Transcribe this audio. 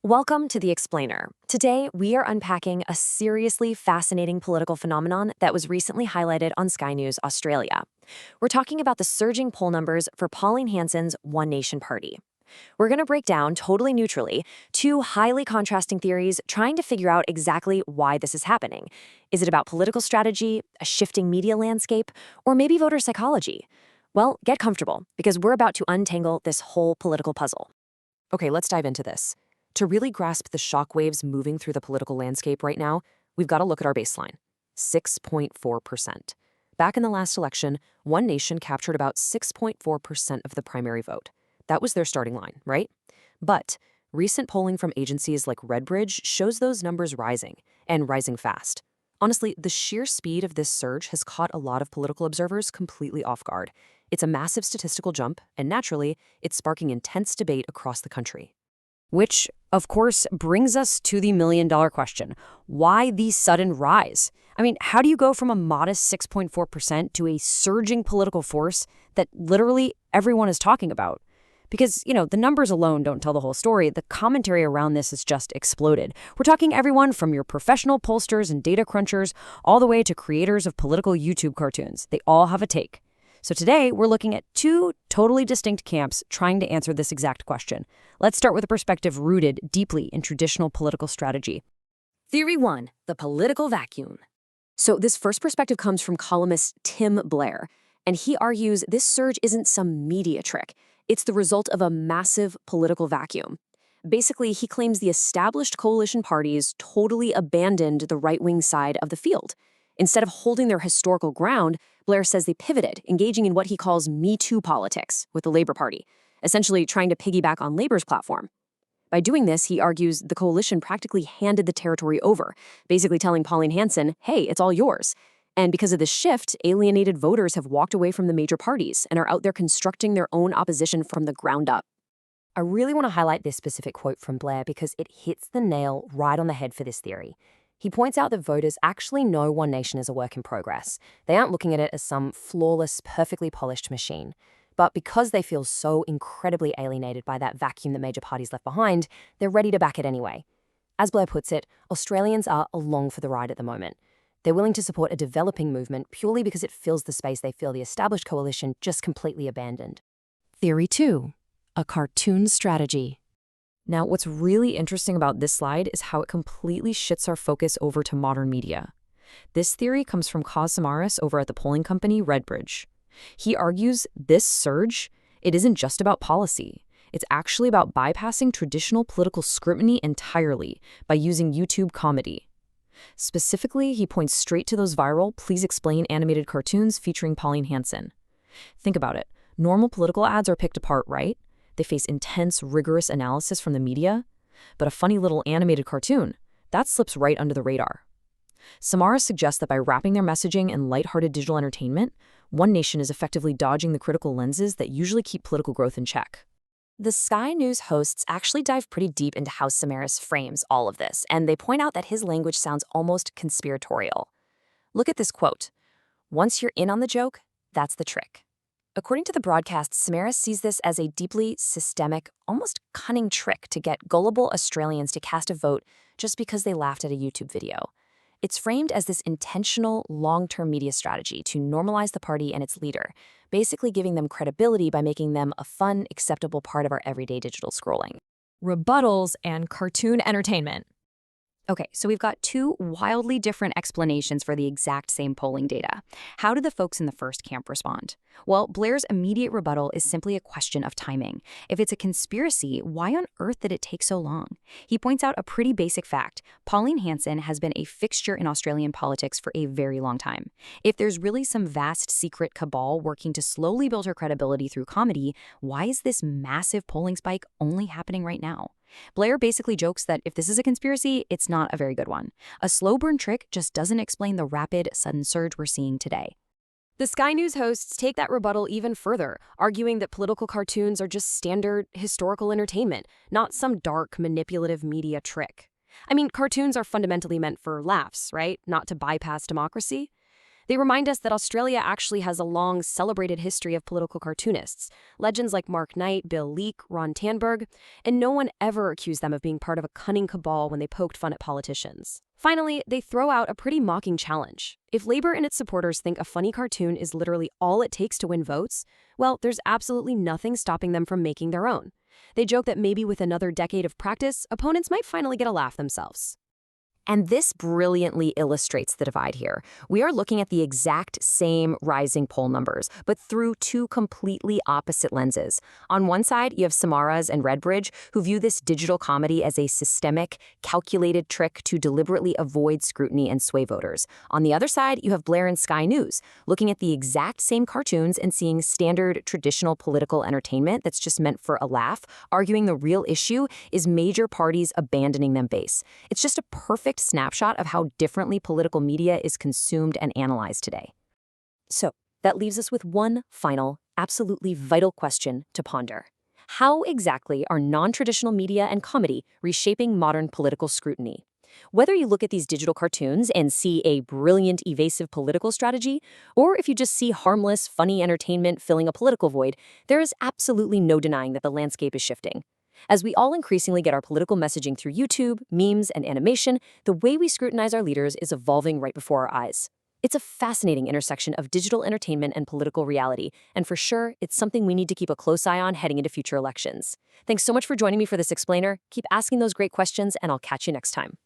Welcome to The Explainer. Today, we are unpacking a seriously fascinating political phenomenon that was recently highlighted on Sky News Australia. We're talking about the surging poll numbers for Pauline Hanson's One Nation Party. We're going to break down, totally neutrally, two highly contrasting theories trying to figure out exactly why this is happening. Is it about political strategy, a shifting media landscape, or maybe voter psychology? Well, get comfortable, because we're about to untangle this whole political puzzle. Okay, let's dive into this. To really grasp the shockwaves moving through the political landscape right now, we've got to look at our baseline, 6.4%. Back in the last election, One Nation captured about 6.4% of the primary vote. That was their starting line, right? But recent polling from agencies like Redbridge shows those numbers rising, and rising fast. Honestly, the sheer speed of this surge has caught a lot of political observers completely off guard. It's a massive statistical jump, and naturally, it's sparking intense debate across the country. Which, of course, brings us to the million-dollar question. Why the sudden rise? I mean, how do you go from a modest 6.4% to a surging political force that literally everyone is talking about? Because, the numbers alone don't tell the whole story. The commentary around this has just exploded. We're talking everyone from your professional pollsters and data crunchers all the way to creators of political YouTube cartoons. They all have a take. So today, we're looking at two totally distinct camps trying to answer this exact question. Let's start with a perspective rooted deeply in traditional political strategy. Theory 1, the political vacuum. So this first perspective comes from columnist Tim Blair, and he argues this surge isn't some media trick. It's the result of a massive political vacuum. Basically, he claims the established coalition parties totally abandoned the right-wing side of the field. Instead of holding their historical ground, Blair says they pivoted, engaging in what he calls Me Too politics with the Labour Party, essentially trying to piggyback on Labour's platform. By doing this, he argues the coalition practically handed the territory over, basically telling Pauline Hanson, hey, it's all yours. And because of this shift, alienated voters have walked away from the major parties and are out there constructing their own opposition from the ground up. I really want to highlight this specific quote from Blair because it hits the nail right on the head for this theory. He points out that voters actually know One Nation is a work in progress. They aren't looking at it as some flawless, perfectly polished machine. But because they feel so incredibly alienated by that vacuum that major parties left behind, they're ready to back it anyway. As Blair puts it, Australians are along for the ride at the moment. They're willing to support a developing movement purely because it fills the space they feel the established coalition just completely abandoned. Theory 2, a cartoon strategy. Now, what's really interesting about this slide is how it completely shifts our focus over to modern media. This theory comes from Samaras over at the polling company Redbridge. He argues this surge, it isn't just about policy. It's actually about bypassing traditional political scrutiny entirely by using YouTube comedy. Specifically, he points straight to those viral Please Explain animated cartoons featuring Pauline Hanson. Think about it. Normal political ads are picked apart, right? They face intense, rigorous analysis from the media. But a funny little animated cartoon, that slips right under the radar. Samara suggests that by wrapping their messaging in lighthearted digital entertainment, One Nation is effectively dodging the critical lenses that usually keep political growth in check. The Sky News hosts actually dive pretty deep into how Samaras frames all of this, and they point out that his language sounds almost conspiratorial. Look at this quote. Once you're in on the joke, that's the trick. According to the broadcast, Samaras sees this as a deeply systemic, almost cunning trick to get gullible Australians to cast a vote just because they laughed at a YouTube video. It's framed as this intentional, long-term media strategy to normalize the party and its leader, basically giving them credibility by making them a fun, acceptable part of our everyday digital scrolling. Rebuttals and cartoon entertainment. Okay, so we've got two wildly different explanations for the exact same polling data. How did the folks in the first camp respond? Well, Blair's immediate rebuttal is simply a question of timing. If it's a conspiracy, why on earth did it take so long? He points out a pretty basic fact. Pauline Hanson has been a fixture in Australian politics for a very long time. If there's really some vast secret cabal working to slowly build her credibility through comedy, why is this massive polling spike only happening right now? Blair basically jokes that if this is a conspiracy, it's not a very good one. A slow burn trick just doesn't explain the rapid, sudden surge we're seeing today. The Sky News hosts take that rebuttal even further, arguing that political cartoons are just standard historical entertainment, not some dark, manipulative media trick. I mean, cartoons are fundamentally meant for laughs, right? Not to bypass democracy. They remind us that Australia actually has a long, celebrated history of political cartoonists, legends like Mark Knight, Bill Leak, Ron Tanberg, and no one ever accused them of being part of a cunning cabal when they poked fun at politicians. Finally, they throw out a pretty mocking challenge. If Labor and its supporters think a funny cartoon is literally all it takes to win votes, well, there's absolutely nothing stopping them from making their own. They joke that maybe with another decade of practice, opponents might finally get a laugh themselves. And this brilliantly illustrates the divide here. We are looking at the exact same rising poll numbers, but through two completely opposite lenses. On one side, you have Samaras and Redbridge, who view this digital comedy as a systemic, calculated trick to deliberately avoid scrutiny and sway voters. On the other side, you have Blair and Sky News, looking at the exact same cartoons and seeing standard, traditional political entertainment that's just meant for a laugh, arguing the real issue is major parties abandoning them base. It's just a perfect snapshot of how differently political media is consumed and analyzed today. So, that leaves us with one final, absolutely vital question to ponder. How exactly are non-traditional media and comedy reshaping modern political scrutiny? Whether you look at these digital cartoons and see a brilliant, evasive political strategy, or if you just see harmless, funny entertainment filling a political void, there is absolutely no denying that the landscape is shifting. As we all increasingly get our political messaging through YouTube, memes, and animation, the way we scrutinize our leaders is evolving right before our eyes. It's a fascinating intersection of digital entertainment and political reality, and for sure, it's something we need to keep a close eye on heading into future elections. Thanks so much for joining me for this explainer. Keep asking those great questions, and I'll catch you next time.